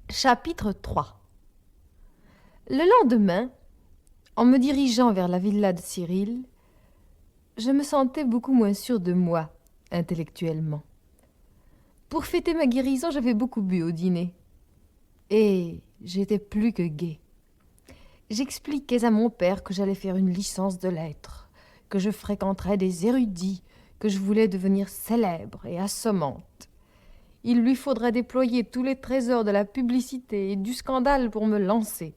Chapitre 3. Le lendemain, en me dirigeant vers la villa de Cyril, je me sentais beaucoup moins sûre de moi, intellectuellement. Pour fêter ma guérison, j'avais beaucoup bu au dîner. Et j'étais plus que gaie. J'expliquais à mon père que j'allais faire une licence de lettres, que je fréquenterais des érudits, que je voulais devenir célèbre et assommante. Il lui faudrait déployer tous les trésors de la publicité et du scandale pour me lancer.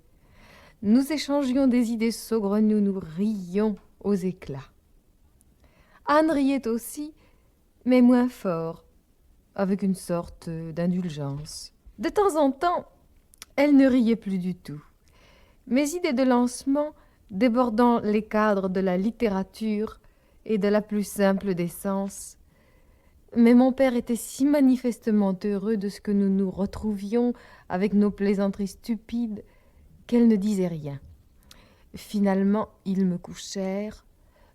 Nous échangions des idées saugrenues, nous rions aux éclats. Anne riait aussi, mais moins fort, avec une sorte d'indulgence. De temps en temps, elle ne riait plus du tout. Mes idées de lancement, débordant les cadres de la littérature et de la plus simple des sens. Mais mon père était si manifestement heureux de ce que nous nous retrouvions avec nos plaisanteries stupides qu'elle ne disait rien. Finalement, ils me couchèrent,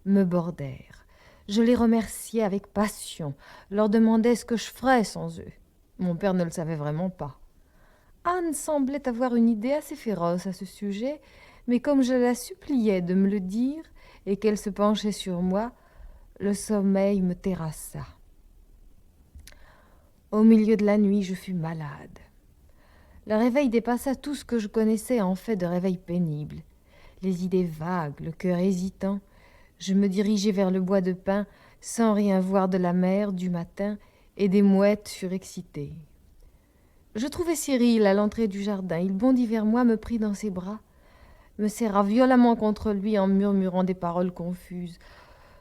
me bordèrent. Je les remerciais avec passion, leur demandais ce que je ferais sans eux. Mon père ne le savait vraiment pas. Anne semblait avoir une idée assez féroce à ce sujet, mais comme je la suppliais de me le dire et qu'elle se penchait sur moi, le sommeil me terrassa. Au milieu de la nuit, je fus malade. Le réveil dépassa tout ce que je connaissais en fait de réveil pénible. Les idées vagues, le cœur hésitant, je me dirigeais vers le bois de pin sans rien voir de la mer du matin et des mouettes surexcitées. Je trouvai Cyril à l'entrée du jardin. Il bondit vers moi, me prit dans ses bras, me serra violemment contre lui en murmurant des paroles confuses.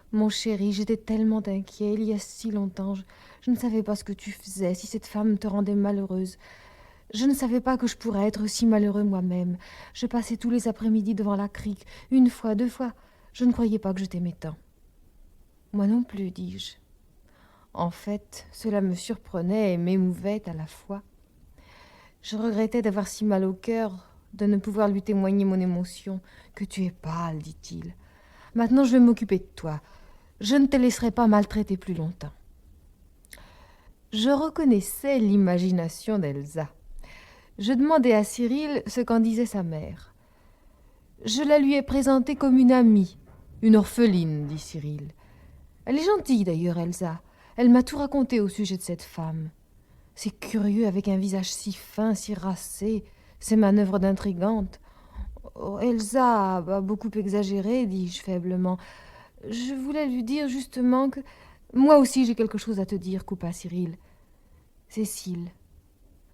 « Mon chéri, j'étais tellement inquiet, il y a si longtemps, je ne savais pas ce que tu faisais, si cette femme te rendait malheureuse. Je ne savais pas que je pourrais être aussi malheureux moi-même. Je passais tous les après-midi devant la crique, une fois, deux fois. Je ne croyais pas que je t'aimais tant. » Moi non plus, dis-je. En fait, cela me surprenait et m'émouvait à la fois. Je regrettais d'avoir si mal au cœur, de ne pouvoir lui témoigner mon émotion. « Que tu es pâle, dit-il. Maintenant, je vais m'occuper de toi. Je ne te laisserai pas maltraiter plus longtemps. » Je reconnaissais l'imagination d'Elsa. Je demandai à Cyril ce qu'en disait sa mère. « Je la lui ai présentée comme une amie, une orpheline, dit Cyril. Elle est gentille d'ailleurs, Elsa. Elle m'a tout raconté au sujet de cette femme. C'est curieux, avec un visage si fin, si racé, ses manœuvres d'intrigante. Oh, Elsa a beaucoup exagéré, dis-je faiblement. Je voulais lui dire justement que... Moi aussi j'ai quelque chose à te dire, coupa Cyril. Cécile,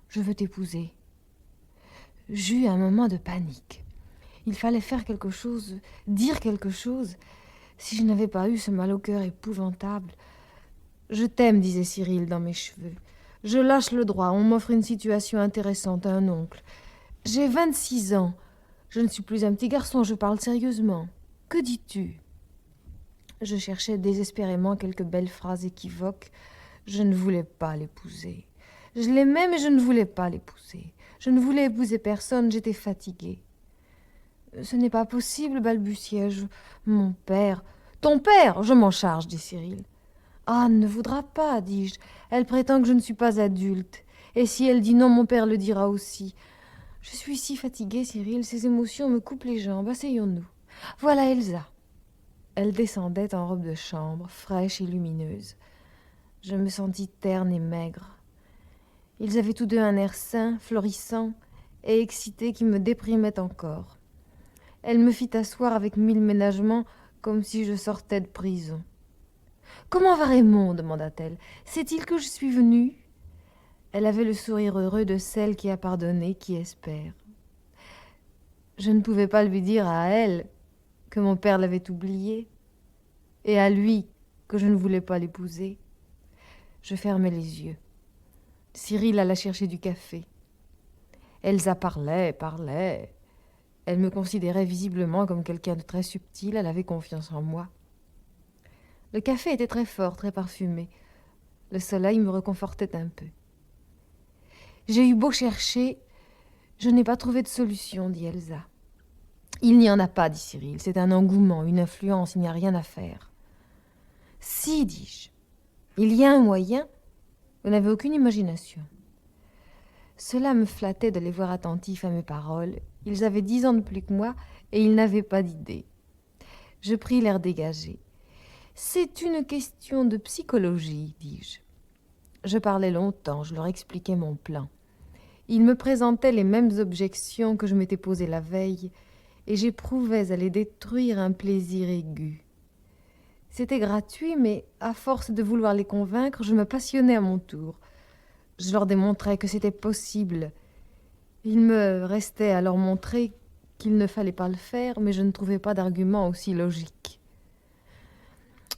je veux t'épouser. J'eus un moment de panique. Il fallait faire quelque chose, dire quelque chose. Si je n'avais pas eu ce mal au cœur épouvantable... Je t'aime, disait Cyril dans mes cheveux. Je lâche le droit, on m'offre une situation intéressante, un oncle. J'ai 26 ans. Je ne suis plus un petit garçon, je parle sérieusement. Que dis-tu ? Je cherchais désespérément quelques belles phrases équivoques. Je ne voulais pas l'épouser. Je l'aimais, mais je ne voulais pas l'épouser. Je ne voulais épouser personne, j'étais fatiguée. Ce n'est pas possible, balbutiai-je. Mon père... Ton père, je m'en charge, dit Cyril. Anne ne voudra pas, dis-je. Elle prétend que je ne suis pas adulte. Et si elle dit non, mon père le dira aussi. Je suis si fatiguée, Cyril, ces émotions me coupent les jambes. Asseyons-nous. Voilà Elsa. Elle descendait en robe de chambre, fraîche et lumineuse. Je me sentis terne et maigre. Ils avaient tous deux un air sain, florissant et excité qui me déprimait encore. Elle me fit asseoir avec 1000 ménagements, comme si je sortais de prison. « Comment va Raymond » demanda-t-elle. « Sait-il que je suis venue ?» Elle avait le sourire heureux de celle qui a pardonné, qui espère. Je ne pouvais pas lui dire à elle que mon père l'avait oubliée, et à lui que je ne voulais pas l'épouser. Je fermai les yeux. Cyril alla chercher du café. Elsa parlait. Elle me considérait visiblement comme quelqu'un de très subtil, elle avait confiance en moi. Le café était très fort, très parfumé. Le soleil me réconfortait un peu. J'ai eu beau chercher, je n'ai pas trouvé de solution, dit Elsa. Il n'y en a pas, dit Cyril. C'est un engouement, une influence, il n'y a rien à faire. Si, dis-je. Il y a un moyen. Vous n'avez aucune imagination. Cela me flattait de les voir attentifs à mes paroles. Ils avaient 10 ans de plus que moi et ils n'avaient pas d'idée. Je pris l'air dégagé. C'est une question de psychologie, dis-je. Je parlais longtemps, je leur expliquais mon plan. Ils me présentaient les mêmes objections que je m'étais posées la veille, et j'éprouvais à les détruire un plaisir aigu. C'était gratuit, mais à force de vouloir les convaincre, je me passionnais à mon tour. Je leur démontrais que c'était possible. Il me restait à leur montrer qu'il ne fallait pas le faire, mais je ne trouvais pas d'argument aussi logique.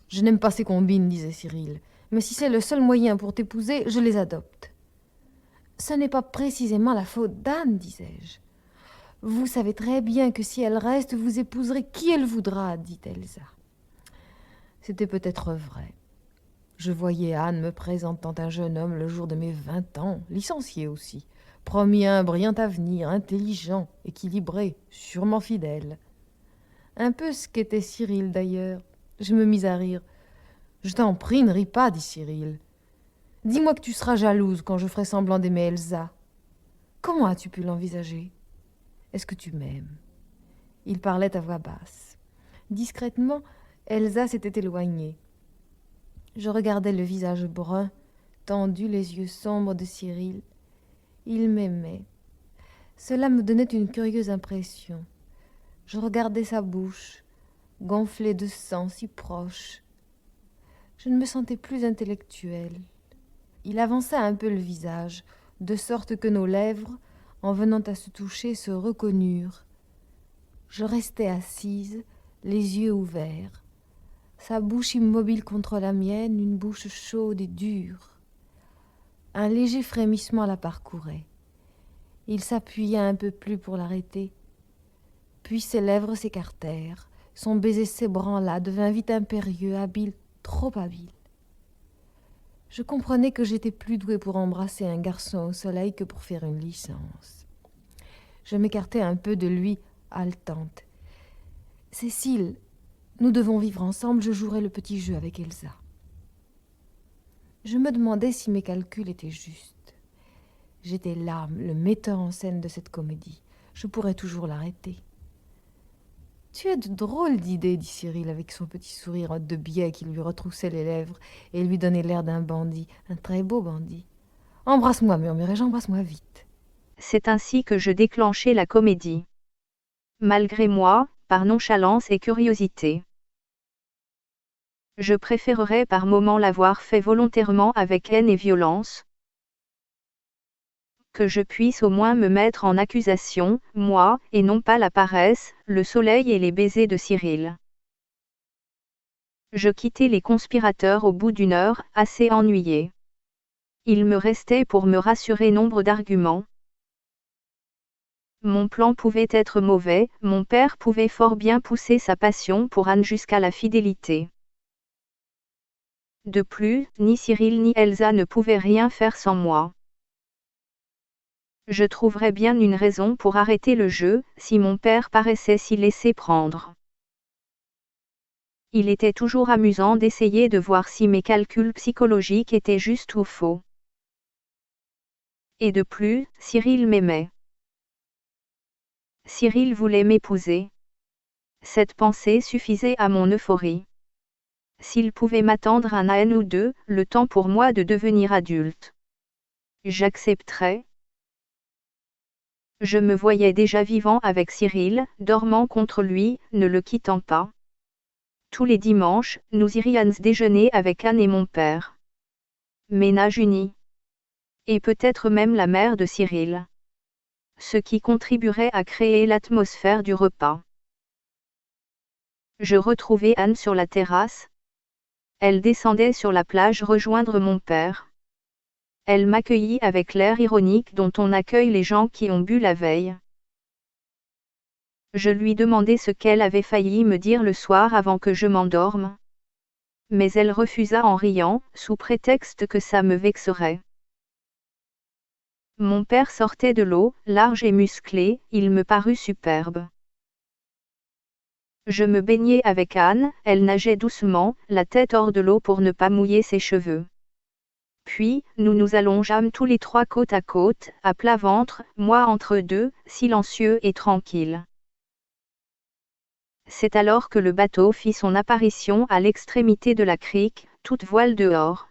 « Je n'aime pas ces combines, disait Cyril, mais si c'est le seul moyen pour t'épouser, je les adopte. »« Ce n'est pas précisément la faute d'Anne, disais-je. Vous savez très bien que si elle reste, vous épouserez qui elle voudra, dit Elsa. C'était peut-être vrai. Je voyais Anne me présentant un jeune homme le jour de mes 20 ans, licencié aussi, promis à un brillant avenir, intelligent, équilibré, sûrement fidèle. Un peu ce qu'était Cyril d'ailleurs. Je me mis à rire. « Je t'en prie, ne ris pas, dit Cyril. Dis-moi que tu seras jalouse quand je ferai semblant d'aimer Elsa. Comment as-tu pu l'envisager ? Est-ce que tu m'aimes ?» Il parlait à voix basse. Discrètement, Elsa s'était éloignée. Je regardais le visage brun, tendu, les yeux sombres de Cyril. Il m'aimait. Cela me donnait une curieuse impression. Je regardais sa bouche, gonflée de sang, si proche. Je ne me sentais plus intellectuelle. Il avança un peu le visage, de sorte que nos lèvres, en venant à se toucher, se reconnurent. Je restais assise, les yeux ouverts. Sa bouche immobile contre la mienne, une bouche chaude et dure. Un léger frémissement la parcourait. Il s'appuya un peu plus pour l'arrêter. Puis ses lèvres s'écartèrent. Son baiser s'ébranla, devint vite impérieux, habile, trop habile. Je comprenais que j'étais plus douée pour embrasser un garçon au soleil que pour faire une licence. Je m'écartai un peu de lui, haletante. « Cécile, nous devons vivre ensemble, je jouerai le petit jeu avec Elsa. » Je me demandais si mes calculs étaient justes. J'étais l'âme, le metteur en scène de cette comédie. Je pourrais toujours l'arrêter. « Tu as de drôles d'idées, dit Cyril avec son petit sourire de biais qui lui retroussait les lèvres et lui donnait l'air d'un bandit, un très beau bandit. « Embrasse-moi, murmurai-je, embrasse-moi vite. » C'est ainsi que je déclenchai la comédie. Malgré moi, par nonchalance et curiosité. Je préférerais par moments l'avoir fait volontairement avec haine et violence. Que je puisse au moins me mettre en accusation, moi, et non pas la paresse, le soleil et les baisers de Cyril. Je quittai les conspirateurs au bout d'une heure, assez ennuyé. Il me restait pour me rassurer nombre d'arguments. Mon plan pouvait être mauvais, mon père pouvait fort bien pousser sa passion pour Anne jusqu'à la fidélité. De plus, ni Cyril ni Elsa ne pouvaient rien faire sans moi. Je trouverais bien une raison pour arrêter le jeu, si mon père paraissait s'y laisser prendre. Il était toujours amusant d'essayer de voir si mes calculs psychologiques étaient justes ou faux. Et de plus, Cyril m'aimait. Cyril voulait m'épouser. Cette pensée suffisait à mon euphorie. S'il pouvait m'attendre un an ou deux, le temps pour moi de devenir adulte. J'accepterais. Je me voyais déjà vivant avec Cyril, dormant contre lui, ne le quittant pas. Tous les dimanches, nous irions déjeuner avec Anne et mon père. Ménage uni. Et peut-être même la mère de Cyril. Ce qui contribuerait à créer l'atmosphère du repas. Je retrouvai Anne sur la terrasse. Elle descendait sur la plage rejoindre mon père. Elle m'accueillit avec l'air ironique dont on accueille les gens qui ont bu la veille. Je lui demandai ce qu'elle avait failli me dire le soir avant que je m'endorme. Mais elle refusa en riant, sous prétexte que ça me vexerait. Mon père sortait de l'eau, large et musclé, il me parut superbe. Je me baignais avec Anne, elle nageait doucement, la tête hors de l'eau pour ne pas mouiller ses cheveux. Puis, nous nous allongeâmes tous les trois côte à côte, à plat ventre, moi entre eux deux, silencieux et tranquille. C'est alors que le bateau fit son apparition à l'extrémité de la crique, toute voile dehors.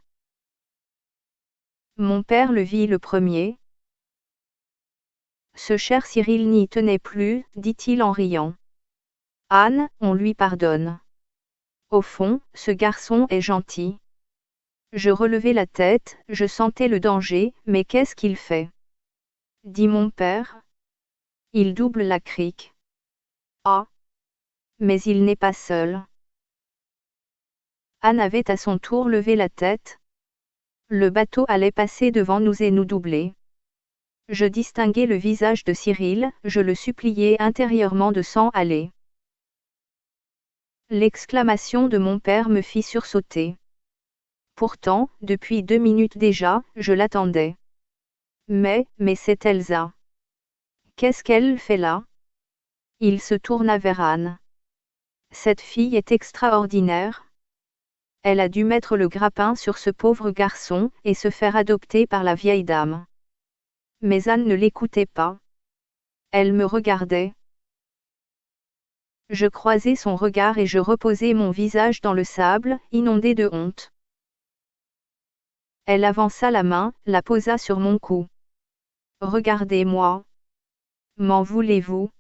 Mon père le vit le premier. Ce cher Cyril n'y tenait plus, dit-il en riant. Anne, on lui pardonne. Au fond, ce garçon est gentil. Je relevai la tête, je sentais le danger, mais qu'est-ce qu'il fait? Dit mon père. Il double la crique. Ah! Mais il n'est pas seul. Anne avait à son tour levé la tête. Le bateau allait passer devant nous et nous doubler. Je distinguai le visage de Cyril, je le suppliai intérieurement de s'en aller. L'exclamation de mon père me fit sursauter. Pourtant, depuis 2 minutes déjà, je l'attendais. Mais c'est Elsa. Qu'est-ce qu'elle fait là? Il se tourna vers Anne. Cette fille est extraordinaire. Elle a dû mettre le grappin sur ce pauvre garçon, et se faire adopter par la vieille dame. Mais Anne ne l'écoutait pas. Elle me regardait. Je croisai son regard et je reposai mon visage dans le sable, inondé de honte. Elle avança la main, la posa sur mon cou. Regardez-moi. M'en voulez-vous?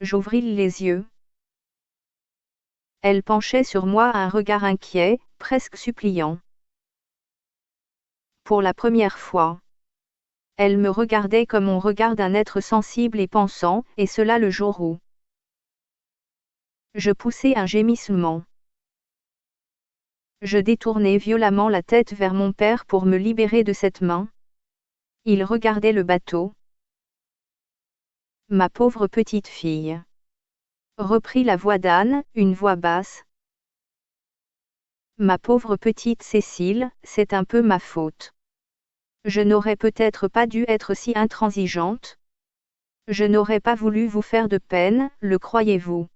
J'ouvris les yeux. Elle penchait sur moi un regard inquiet, presque suppliant. Pour la première fois. Elle me regardait comme on regarde un être sensible et pensant, et cela le jour où. Je poussai un gémissement. Je détournai violemment la tête vers mon père pour me libérer de cette main. Il regardait le bateau. Ma pauvre petite fille. Reprit la voix d'Anne, une voix basse. Ma pauvre petite Cécile, c'est un peu ma faute. Je n'aurais peut-être pas dû être si intransigeante. Je n'aurais pas voulu vous faire de peine, le croyez-vous?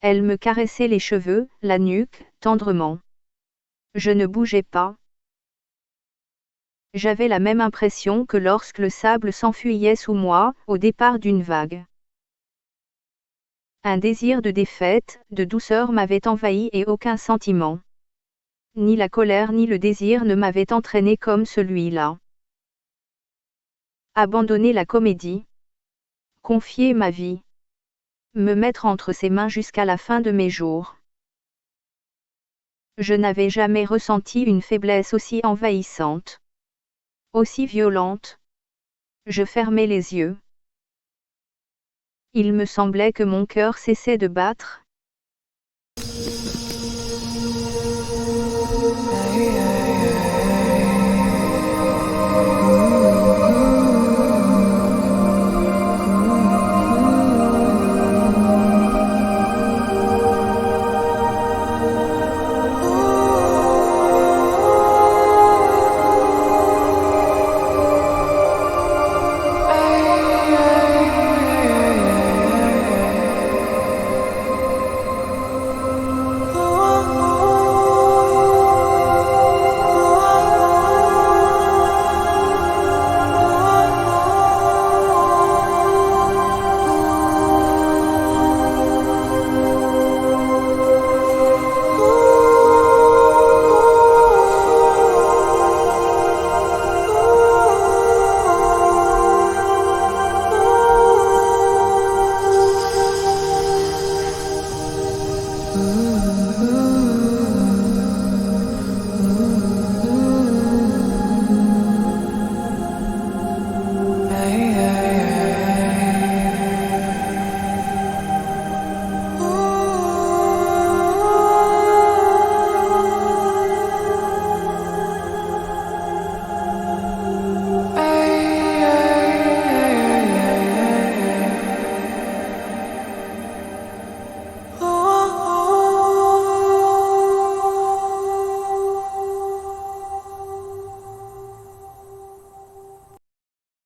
Elle me caressait les cheveux, la nuque, tendrement. Je ne bougeais pas. J'avais la même impression que lorsque le sable s'enfuyait sous moi, au départ d'une vague. Un désir de défaite, de douceur m'avait envahi et aucun sentiment. Ni la colère ni le désir ne m'avaient entraîné comme celui-là. Abandonner la comédie. Confier ma vie. Me mettre entre ses mains jusqu'à la fin de mes jours. Je n'avais jamais ressenti une faiblesse aussi envahissante. Aussi violente. Je fermai les yeux. Il me semblait que mon cœur cessait de battre. Ooh.